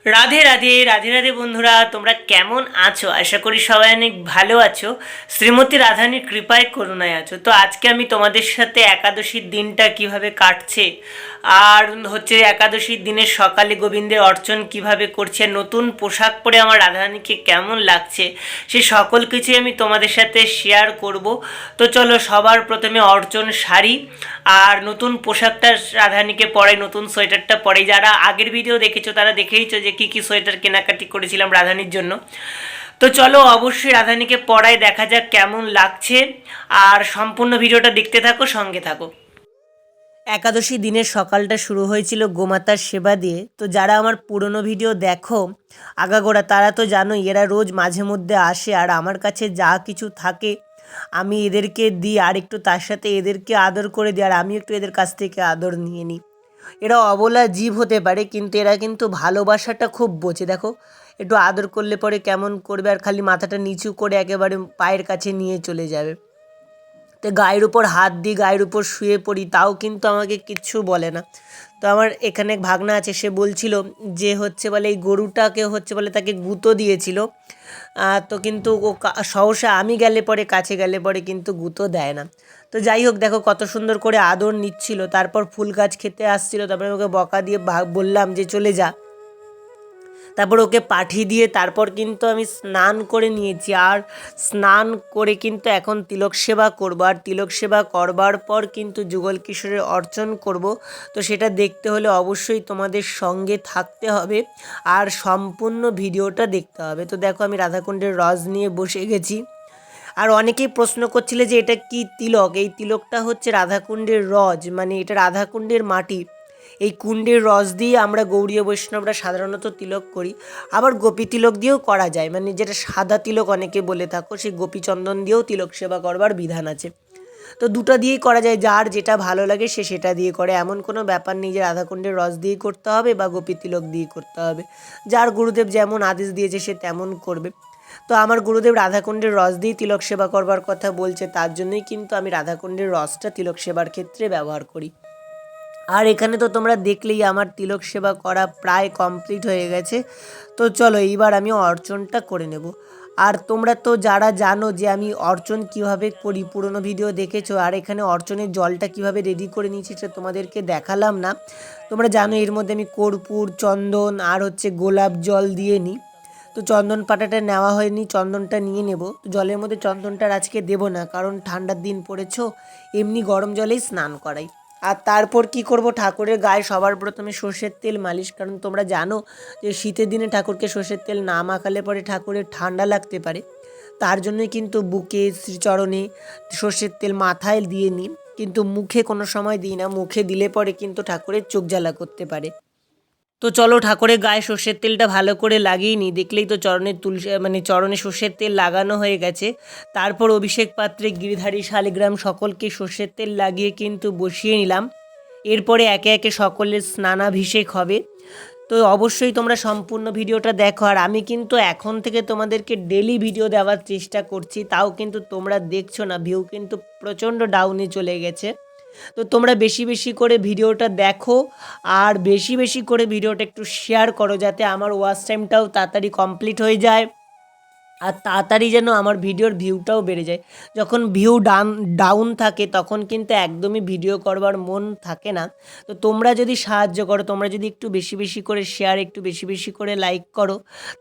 রাধে রাধে রাধে রাধে বন্ধুরা, তোমরা কেমন আছো? আশা করি সবাই অনেক ভালো আছো। শ্রীমতী রাধারানীর কৃপায় করুণায় আছো। তো আজকে আমি তোমাদের সাথে একাদশীর দিনটা কিভাবে কাটছে, আর হচ্ছে একাদশীর দিনের সকালে গোবিন্দের অর্চন কিভাবে করছে, নতুন পোশাক পরে আমার রাধারানীকে কেমন লাগছে, সে সকল কিছুই আমি তোমাদের সাথে শেয়ার করব। তো চলো, সবার প্রথমে অর্চন সারি আর নতুন পোশাকটা রাধারানীকে পরে, নতুন সোয়েটারটা পরে। যারা আগের ভিডিও দেখেছো তারা দেখেইছো যে কী কী সোয়েটার কেনাকাটি করেছিলাম রাধারানীর জন্য। তো চলো, অবশ্যই রাধারানীকে পরায়, দেখা যাক কেমন লাগছে। আর সম্পূর্ণ ভিডিওটা দেখতে থাকো, সঙ্গে থাকো। একাদশী দিনের সকালটা শুরু হয়েছিল গোমাতার সেবা দিয়ে। তো যারা আমার পুরনো ভিডিও দেখো আগাগোড়া, তারা তো জানোই এরা রোজ মাঝে মধ্যে আসে, আর আমার কাছে যা কিছু থাকে আমি এদেরকে দিই, আর একটু তার সাথে এদেরকে আদর করে দিই, আর আমি একটু এদের কাছ থেকে আদর নিয়ে নিই। এরা অবলা জীব হতে পারে, কিন্তু এরা কিন্তু ভালোবাসাটা খুব বোঝে। দেখো, একটু আদর করলে পরে কেমন করবে, আর খালি মাথাটা নিচু করে একেবারে পায়ের কাছে নিয়ে চলে যাবে। তো গায়ের উপর হাত দিই, গায়ের উপর শুয়ে পড়ি, তাও কিন্তু আমাকে কিচ্ছু বলে না। তো আমার এখানে এক ভাগনা আছে, সে বলছিল যে হচ্ছে বলে এই গরুটাকে হচ্ছে বলে তাকে গুঁতো দিয়েছিল। তো কিন্তু ও সহসা আমি গেলে পরে, কাছে গেলে পরে কিন্তু গুঁতো দেয় না। তো যাই হোক, দেখো কত সুন্দর করে আদর নিচ্ছিল। তারপর ফুল গাছ খেতে আসছিল, তারপরে ওকে বকা দিয়ে বললাম যে চলে যা। তারপর ওকে পাঠিয়ে দিয়ে তারপর কিন্তু আমি স্নান করে নিয়েছি, আর স্নান করে কিন্তু এখন তিলক সেবা করবো, আর তিলক সেবা করবার পর কিন্তু যুগল কিশোরের অর্চন করব। তো সেটা দেখতে হলে অবশ্যই তোমাদের সঙ্গে থাকতে হবে, আর সম্পূর্ণ ভিডিওটা দেখতে হবে। তো দেখো, আমি রাধাকুণ্ডের রস নিয়ে বসে গেছি। আর অনেকেই প্রশ্ন করছিলে যে এটা কি তিলক। এই তিলকটা হচ্ছে রাধাকুণ্ডের রস, মানে এটা রাধাকুণ্ডের মাটি। এই কুণ্ডের রস দিয়ে আমরা গৌড়ীয় বৈষ্ণবরা সাধারণত তিলক করি। আবার গোপী তিলক দিয়েও করা যায়, মানে যেটা সাদা তিলক অনেকে বলে থাকো, সেই গোপীচন্দন দিয়েও তিলক সেবা করবার বিধান আছে। তো দুটো দিয়েই করা যায়, যার যেটা ভালো লাগে সে সেটা দিয়ে করে। এমন কোনো ব্যাপার নেই যে রাধাকুণ্ডের রস দিয়ে করতে হবে বা গোপী তিলক দিয়ে করতে হবে। যার গুরুদেব যেমন আদেশ দিয়েছে সে তেমন করবে। তো আমার গুরুদেব রাধাকুণ্ডের রস দিয়ে তিলক সেবা করবার কথা বলছে, তার জন্যই কিন্তু আমি রাধাকুণ্ডের রসটা তিলক সেবার ক্ষেত্রে ব্যবহার করি। আর এখানে তো তোমরা দেখলেই আমার তিলক সেবা করা প্রায় কমপ্লিট হয়ে গেছে। তো চলো, এইবার আমি অর্চনটা করে নেব। আর তোমরা তো যারা জানো যে আমি অর্চন কিভাবে করি, পুরনো ভিডিও দেখেছো। আর এখানে অর্চনের জলটা কিভাবে রেডি করে নিয়েছি সেটা তোমাদেরকে দেখালাম না। তোমরা জানো এর মধ্যে আমি কর্পূর, চন্দন আর হচ্ছে গোলাপ জল দিয়ে নিই। তো চন্দন পাতাটা নেওয়া হয়নি, চন্দনটা নিয়ে নেব। তো জলের মধ্যে চন্দনটা আজকে দেবো না, কারণ ঠান্ডার দিন পড়েছো, এমনি গরম জলেই স্নান করাই। আর তারপর কি করব, ঠাকুরের গায়ে সবার প্রথমে সর্ষের তেল মালিশ। কারণ তোমরা জানো যে শীতের দিনে ঠাকুরকে সর্ষের তেল না মাখালে পরে ঠাকুরের ঠান্ডা লাগতে পারে। তার জন্যই কিন্তু বুকে, শ্রীচরণে সর্ষের তেল মাথায় দিয়ে নিই, কিন্তু মুখে কোনো সময় দিই না। মুখে দিলে পরে কিন্তু ঠাকুরের চোখ জ্বালা করতে পারে। তো চলো, ঠাকুরের গায়ে সর্ষের তেলটা ভালো করে লাগিয়ে নিই। দেখলেই তো চরণের তুলসী, মানে চরণে সর্ষের তেল লাগানো হয়ে গেছে। তারপর অভিষেক পাত্রে গিরিধারী শালিগ্রাম সকলকে সর্ষের তেল লাগিয়ে কিন্তু বসিয়ে নিলাম। এরপরে একে একে সকলের স্নানাভিষেক হবে। তো অবশ্যই তোমরা সম্পূর্ণ ভিডিওটা দেখো। আর আমি কিন্তু এখন থেকে তোমাদেরকে ডেলি ভিডিও দেওয়ার চেষ্টা করছি, তাও কিন্তু তোমরা দেখছো না, ভিউ কিন্তু প্রচণ্ড ডাউনে চলে গেছে। তো তোমরা বেশি বেশি করে ভিডিওটা দেখো, আর বেশি বেশি করে ভিডিওটা একটু শেয়ার করো, যাতে আমার ওয়াচ টাইমটাও তাড়াতাড়ি কমপ্লিট হয়ে যায়, আর তাড়াতাড়ি যেন আমার ভিডিওর ভিউটাও বেড়ে যায়। যখন ভিউ ডাউন থাকে তখন কিন্তু একদমই ভিডিও করবার মন থাকে না। তো তোমরা যদি সাহায্য করো, তোমরা যদি একটু বেশি বেশি করে শেয়ার, একটু বেশি বেশি করে লাইক করো,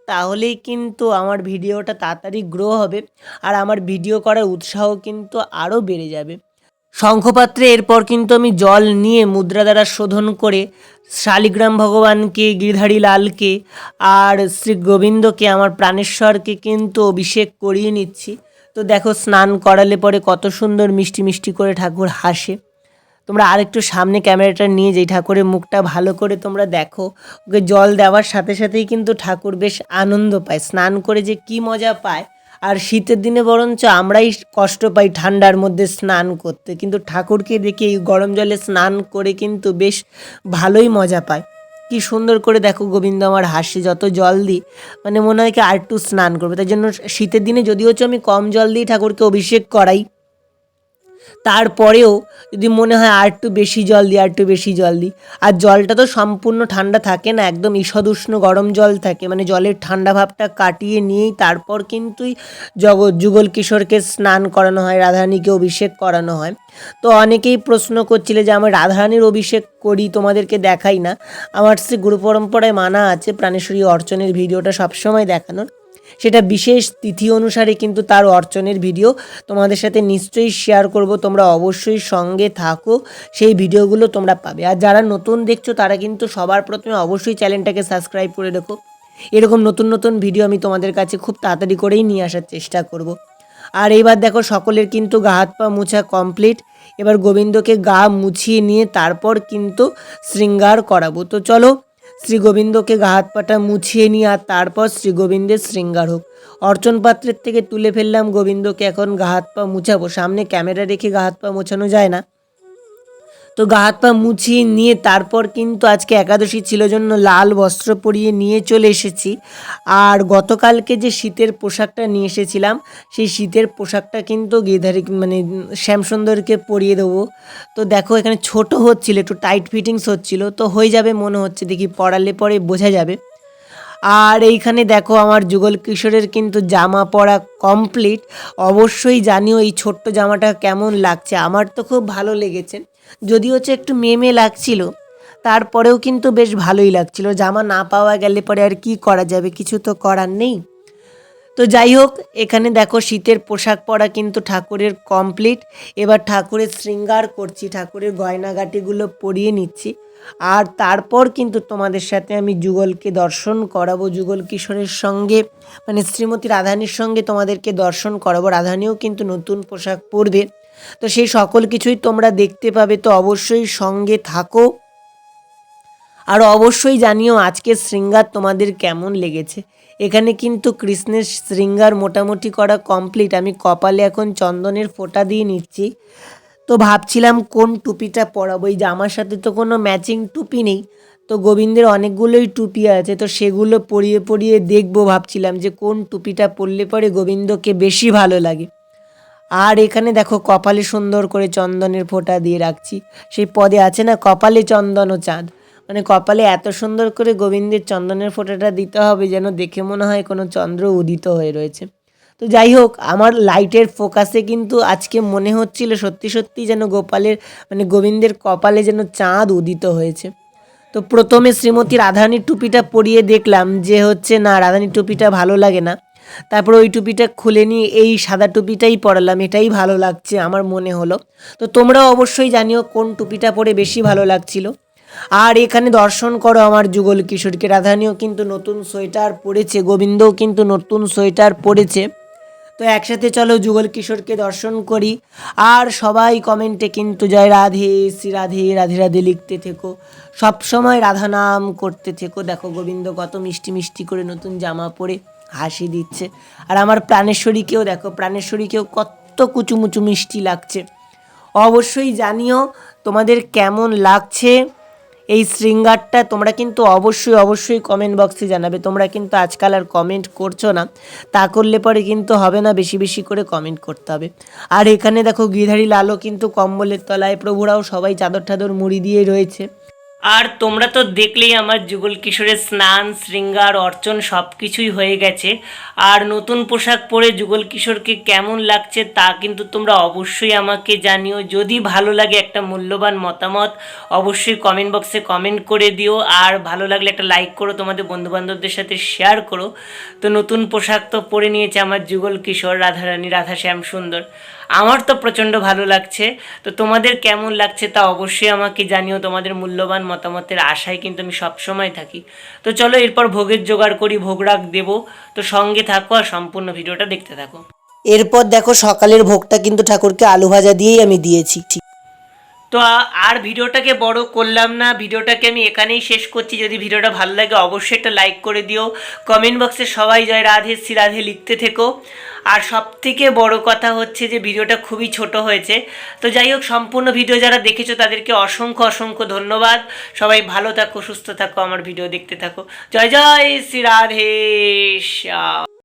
তাহলেই কিন্তু আমার ভিডিওটা তাড়াতাড়ি গ্রো হবে, আর আমার ভিডিও করার উৎসাহ কিন্তু আরও বেড়ে যাবে। শঙ্খপাত্রে এরপর কিন্তু আমি জল নিয়ে মুদ্রা দ্বারা শোধন করে শালিগ্রাম ভগবানকে, গিরধারী লালকে আর শ্রী গোবিন্দকে, আমার প্রাণেশ্বরকে কিন্তু অভিষেক করিয়ে নিচ্ছি। তো দেখো, স্নান করালে পরে কত সুন্দর মিষ্টি মিষ্টি করে ঠাকুর হাসে। তোমরা আরেকটু সামনে ক্যামেরাটা নিয়ে যাই, ঠাকুরের মুখটা ভালো করে তোমরা দেখো। ওকে জল দেওয়ার সাথে সাথেই কিন্তু ঠাকুর বেশ আনন্দ পায়, স্নান করে যে কি মজা পায়। আর শীতের দিনে বরঞ্চ আমরাই কষ্ট পাই ঠান্ডার মধ্যে স্নান করতে, কিন্তু ঠাকুরকে দেখে এই গরম জলে স্নান করে কিন্তু বেশ ভালোই মজা পায়। কি সুন্দর করে দেখো গোবিন্দ আমার হাসে, যত জল দিই মানে মনে হয় কি আর একটু স্নান করবে। তাই জন্য শীতের দিনে যদিও আমি কম জল দিই ঠাকুরকে অভিষেক করাই, তারপরেও যদি মনে হয় আর একটু বেশি জল দিই, আর একটু বেশি জল দিই। আর জলটা তো সম্পূর্ণ ঠান্ডা থাকে না, একদম ঈষদুষ্ণ গরম জল থাকে, মানে জলের ঠান্ডা ভাবটা কাটিয়ে নিয়েই তারপর কিন্তুই যুগল কিশোরকে স্নান করানো হয়, রাধারানীকে অভিষেক করানো হয়। তো অনেকেই প্রশ্ন করছিলে যে আমার রাধারানীর অভিষেক করি, তোমাদেরকে দেখাই না। আমার সে গুরু পরম্পরায় মানা আছে প্রাণেশ্বরী অর্চনের ভিডিওটা সবসময় দেখানোর, সেটা বিশেষ তিথি অনুসারে কিন্তু তার অর্চনের ভিডিও তোমাদের সাথে নিশ্চয়ই শেয়ার করব। তোমরা অবশ্যই সঙ্গে থাকো, সেই ভিডিওগুলো তোমরা পাবে। আর যারা নতুন দেখছো তারা কিন্তু সবার প্রথমে অবশ্যই চ্যানেলটাকে সাবস্ক্রাইব করে রেখো। এরকম নতুন নতুন ভিডিও আমি তোমাদের কাছে খুব তাড়াতাড়ি করেই নিয়ে আসার চেষ্টা করব। আর এইবার দেখো সকলের কিন্তু গা হাত পা মুছা কমপ্লিট। এবার গোবিন্দকে গা মুছিয়ে নিয়ে তারপর কিন্তু শৃঙ্গার করাবো। তো চলো শ্রী গোবিন্দকে গা হাত পাটা মুছিয়ে নিয়ে আর তারপর শ্রী গোবিন্দের শৃঙ্গার হোক। অর্চন পাত্রের থেকে তুলে ফেললাম গোবিন্দকে, এখন গা হাত পা মুছাবো। সামনে ক্যামেরা রেখে গা হাত পা মোছানো যায় না, তো গা হাত পা মুছিয়ে নিয়ে তারপর কিন্তু আজকে একাদশী ছিল জন্য লাল বস্ত্র পরিয়ে নিয়ে চলে এসেছি। আর গতকালকে যে শীতের পোশাকটা নিয়ে এসেছিলাম সেই শীতের পোশাকটা কিন্তু গিরধারী মানে শ্যামসুন্দরকে পরিয়ে দেবো। তো দেখো এখানে ছোট হচ্ছিল, একটু টাইট ফিটিংস হচ্ছিল, তো হয়ে যাবে মনে হচ্ছে, দেখি পরালে পরে বোঝা যাবে। আর এইখানে দেখো আমার যুগল কিশোরের কিন্তু জামা পরা কমপ্লিট। অবশ্যই জানিও এই ছোট্ট জামাটা কেমন লাগছে, আমার তো খুব ভালো লেগেছে। যদিও হচ্ছে একটু মেয়ে লাগছিল, তারপরেও কিন্তু বেশ ভালোই লাগছিল। জামা না পাওয়া গেলে পরে আর কি করা যাবে, কিছু তো করার নেই। তো যাই হোক, এখানে দেখো শীতের পোশাক পরা কিন্তু ঠাকুরের কমপ্লিট। এবার ঠাকুরের শৃঙ্গার করছি, ঠাকুরের গয়নাগাটিগুলো পরিয়ে নিচ্ছি। আর তারপর কিন্তু তোমাদের সাথে আমি যুগলকে দর্শন করাবো, যুগল কিশোরের সঙ্গে মানে শ্রীমতী রাধারানীর সঙ্গে তোমাদেরকে দর্শন করাবো। রাধারানীও কিন্তু নতুন পোশাক পরবে, তো সেই সকল কিছুই তোমরা দেখতে পাবে। তো অবশ্যই সঙ্গে থাকো, আর অবশ্যই জানিও আজকের শৃঙ্গার তোমাদের কেমন লেগেছে। এখানে কিন্তু কৃষ্ণের শৃঙ্গার মোটামুটি করা কমপ্লিট। আমি কপালে এখন চন্দনের ফোঁটা দিয়ে নিচ্ছি। তো ভাবছিলাম কোন টুপিটা পরাবো, এই জামার সাথে তো কোনো ম্যাচিং টুপি নেই। তো গোবিন্দের অনেকগুলোই টুপি আছে, তো সেগুলো পরিয়ে পরিয়ে দেখবো, ভাবছিলাম যে কোন টুপিটা পরলে পরে গোবিন্দকে বেশি ভালো লাগে। আর এখানে দেখো কপালে সুন্দর করে চন্দনের ফোঁটা দিয়ে রাখছি। সেই পদে আছে না, কপালে চন্দন ও চাঁদ, মানে কপালে এত সুন্দর করে গোবিন্দের চন্দনের ফোঁটাটা দিতে হবে যেন দেখে মনে হয় কোনো চন্দ্র উদিত হয়ে রয়েছে। তো যাই হোক, আমার লাইটের ফোকাসে কিন্তু আজকে মনে হচ্ছিল সত্যি সত্যি যেন গোবিন্দের কপালে যেন চাঁদ উদিত হয়েছে। তো প্রথমে শ্রীমতী রাধারানীর টুপিটা পরিয়ে দেখলাম যে হচ্ছে না, রাধারানীর টুপিটা ভালো লাগে না। তারপর ওই টুপিটা খুলে নিয়ে এই সাদা টুপিটাই পরালাম, এটাই ভালো লাগছে আমার মনে হলো। তো তোমরাও অবশ্যই জানিও কোন টুপিটা পরে বেশি ভালো লাগছিল। আর এখানে দর্শন করো আমার যুগল কিশোরকে। রাধারানীও কিন্তু নতুন সোয়েটার পরেছে, গোবিন্দও কিন্তু নতুন সোয়েটার পরেছে। তো একসাথে চলো যুগল কিশোরকে দর্শন করি। আর সবাই কমেন্টে কিন্তু জয় রাধে শ্রী রাধে রাধে রাধে লিখতে থেকো, সবসময় রাধা নাম করতে থেকো। দেখো গোবিন্দ কত মিষ্টি মিষ্টি করে নতুন জামা পরে হাসি দিচ্ছে। আর আমার প্রাণেশ্বরীকেও দেখো, প্রাণেশ্বরীকেও কত কুচুমুচু মিষ্টি লাগছে। অবশ্যই জানিও তোমাদের কেমন লাগছে এই শৃঙ্গারটা। তোমরা কিন্তু অবশ্যই অবশ্যই কমেন্ট বক্সে জানাবে। তোমরা কিন্তু আজকাল আর কমেন্ট করছো না, তা করলে পরে কিন্তু হবে না, বেশি বেশি করে কমেন্ট করতে হবে। আর এখানে দেখো গিরধারী লালও কিন্তু কম্বলের তলায়, প্রভুরাও সবাই চাদর ঠাদর মুড়ি দিয়ে রয়েছে। আর তোমরা তো দেখলেই আমার যুগল কিশোরের স্নান শৃঙ্গার অর্চন সব কিছুই হয়ে গেছে। আর নতুন পোশাক পরে যুগল কিশোরকে কেমন লাগছে তা কিন্তু তোমরা অবশ্যই আমাকে জানিও। যদি ভালো লাগে একটা মূল্যবান মতামত অবশ্যই কমেন্ট বক্সে কমেন্ট করে দিও। আর ভালো লাগলে একটা লাইক করো, তোমাদের বন্ধুবান্ধবদের সাথে শেয়ার করো। তো নতুন পোশাক তো পরে নিয়েছে আমার যুগল কিশোর, রাধারানী, রাধা শ্যাম সুন্দর। আমার তো প্রচণ্ড ভালো লাগছে। তো তোমাদের কেমন লাগছে তা অবশ্যই আমাকে জানিও। তোমাদের মূল্যবান মতামতের আশায় কিন্তু আমি সবসময় থাকি। তো চলো এরপর ভোগের জোগাড় করি, ভোগ রাখ দেবো। তো সঙ্গে থাকো আর সম্পূর্ণ ভিডিওটা দেখতে থাকো। এরপর দেখো সকালের ভোগটা কিন্তু ঠাকুরকে আলু ভাজা দিয়েই আমি দিয়েছি। তো আর ভিডিওটাকে বড় করলাম না, ভিডিওটাকে আমি এখানেই শেষ করছি। যদি ভিডিওটা ভালো লাগে অবশ্যই একটা লাইক করে দিও। কমেন্ট বক্সে সবাই জয় রাধে শ্রী রাধে লিখতে থেকো। আর সবথেকে বড় কথা হচ্ছে যে ভিডিওটা খুবই ছোট হয়েছে। তো যাই হোক, সম্পূর্ণ ভিডিও যারা দেখেছো তাদেরকে অসংখ্য অসংখ্য ধন্যবাদ। সবাই ভালো থাকো, সুস্থ থাকো, আমার ভিডিও দেখতে থাকো। জয় জয় শ্রী রাধে শ্যাম।